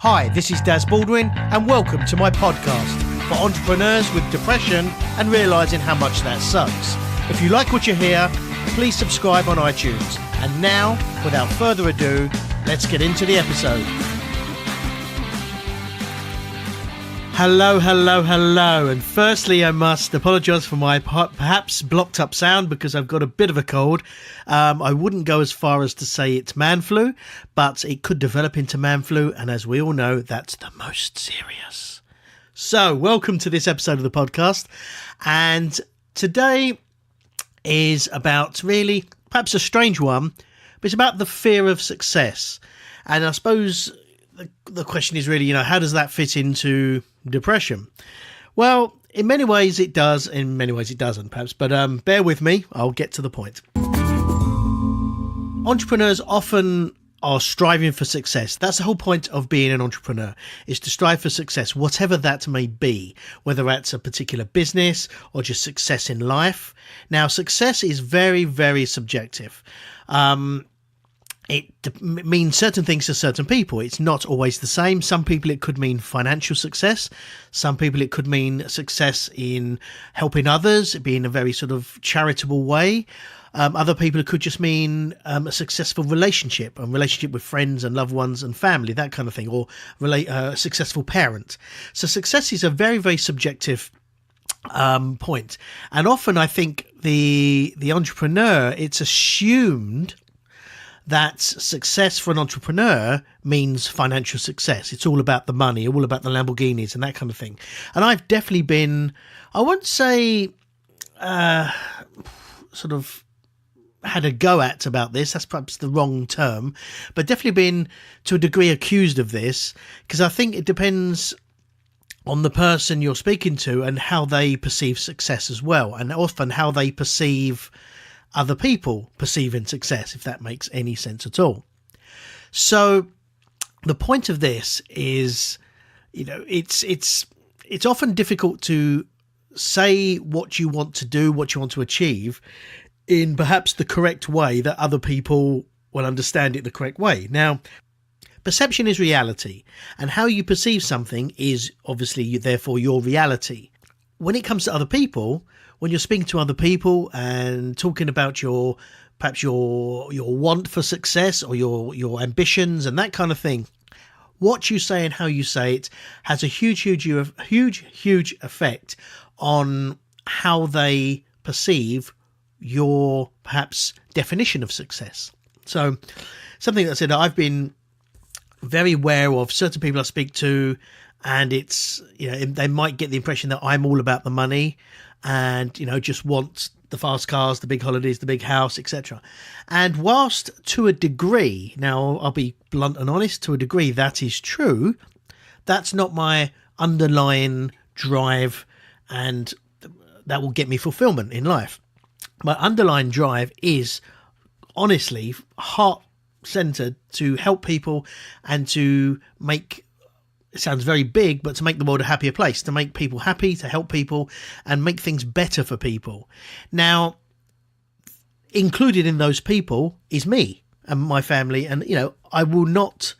Hi, this is Daz Baldwin, and welcome to my podcast for entrepreneurs with depression and realising how much that sucks. If you like what you hear, please subscribe on iTunes. And now, without further ado, let's get into the episode. Hello, and firstly I must apologise for my perhaps blocked up sound because I've got a bit of a cold. I wouldn't go as far as to say it's man flu, but it could develop into man flu, and as we all know, that's the most serious. So, welcome to this episode of the podcast, and today is about really, perhaps a strange one, but it's about the fear of success. And I suppose the question is really, how does that fit into depression? Well, in many ways it does, in many ways it doesn't, perhaps, but bear with me, I'll get to the point. Entrepreneurs often are striving for success. That's the whole point of being an entrepreneur, is to strive for success, whatever that may be, whether that's a particular business or just success in life. Now, success is very, very subjective. It means certain things to certain people. It's not always the same. Some people it could mean financial success. Some people it could mean success in helping others, being a very sort of charitable way. Other people it could just mean a successful relationship, a relationship with friends and loved ones and family, that kind of thing, or a successful parent. So success is a very, very subjective point. And often I think the entrepreneur, it's assumed that success for an entrepreneur means financial success. It's all about the money, all about the Lamborghinis and that kind of thing. And I've definitely been, I won't say sort of had a go at about this, that's perhaps the wrong term, but definitely been to a degree accused of this, because I think it depends on the person you're speaking to and how they perceive success as well, and often how they perceive other people perceiving success, if that makes any sense at all. So the point of this is, it's often difficult to say what you want to do, what you want to achieve in perhaps the correct way that other people will understand it the correct way. Now, perception is reality, and how you perceive something is obviously therefore your reality. When it comes to other people, when you're speaking to other people and talking about your want for success or your ambitions and that kind of thing, what you say and how you say it has a huge effect on how they perceive your perhaps definition of success. So something that I said I've been very aware of certain people I speak to, and it's, they might get the impression that I'm all about the money and, just want the fast cars, the big holidays, the big house, etc. And whilst to a degree, now I'll be blunt and honest, to a degree that is true, that's not my underlying drive, and that will get me fulfillment in life. My underlying drive is honestly heart-centered to help people and to make, it sounds very big, but to make the world a happier place, to make people happy, to help people and make things better for people. Now, included in those people is me and my family. And, I will not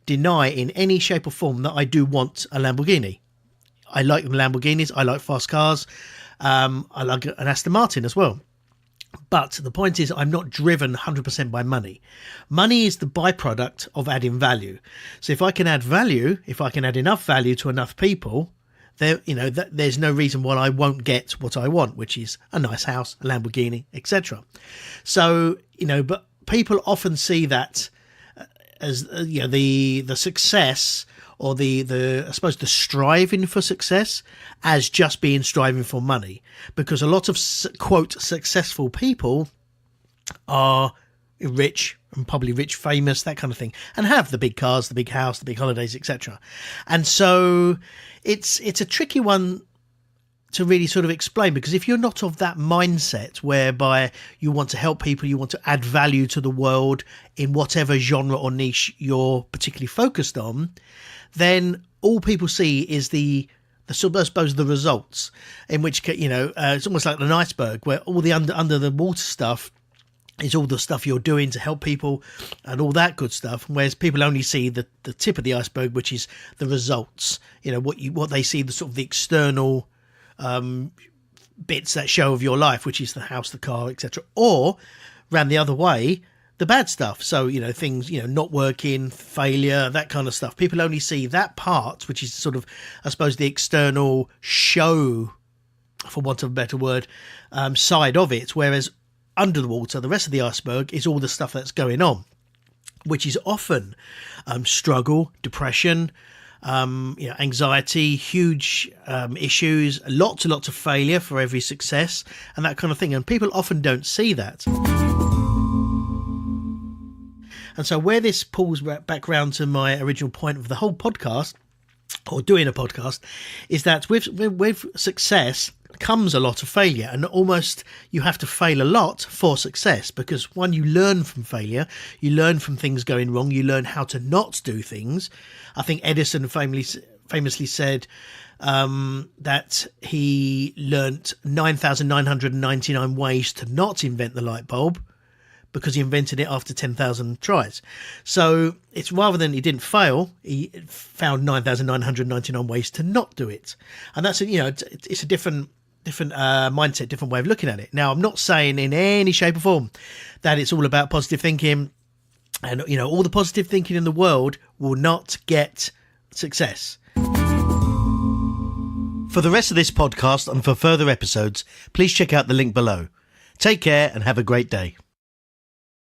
deny in any shape or form that I do want a Lamborghini. I like Lamborghinis. I like fast cars. I like an Aston Martin as well. But the point is, I'm not driven 100% by money. Money is the byproduct of adding value. So if I can add value, if I can add enough value to enough people, there's no reason why I won't get what I want, which is a nice house, a Lamborghini, etc. So, but people often see that as the success, or the I suppose the striving for success, as just being striving for money, because a lot of quote successful people are rich and probably rich, famous, that kind of thing, and have the big cars, the big house, the big holidays, etc. And so it's a tricky one to really sort of explain, because if you're not of that mindset whereby you want to help people, you want to add value to the world in whatever genre or niche you're particularly focused on, then all people see is the I suppose the results, in which it's almost like an iceberg where all the under the water stuff is all the stuff you're doing to help people and all that good stuff, whereas people only see the tip of the iceberg, which is the results. What they see, the sort of the external bits that show of your life, which is the house, the car, etc. Or ran the other way, the bad stuff. So things not working, failure, that kind of stuff. People only see that part, which is sort of, I suppose, the external show, for want of a better word, side of it, whereas under the water, the rest of the iceberg is all the stuff that's going on, which is often struggle, depression, anxiety, huge issues, lots and lots of failure for every success, and that kind of thing. And people often don't see that. And so where this pulls back round to my original point of the whole podcast, or doing a podcast, is that with success comes a lot of failure, and almost you have to fail a lot for success, because one, you learn from failure, you learn from things going wrong, you learn how to not do things. I think Edison famously said that he learnt 9,999 ways to not invent the light bulb, because he invented it after 10,000 tries. So it's rather than he didn't fail, he found 9,999 ways to not do it. And that's it's a different mindset, different way of looking at it. Now, I'm not saying in any shape or form that it's all about positive thinking, and all the positive thinking in the world will not get success. For the rest of this podcast and for further episodes, please check out the link below. Take care and have a great day.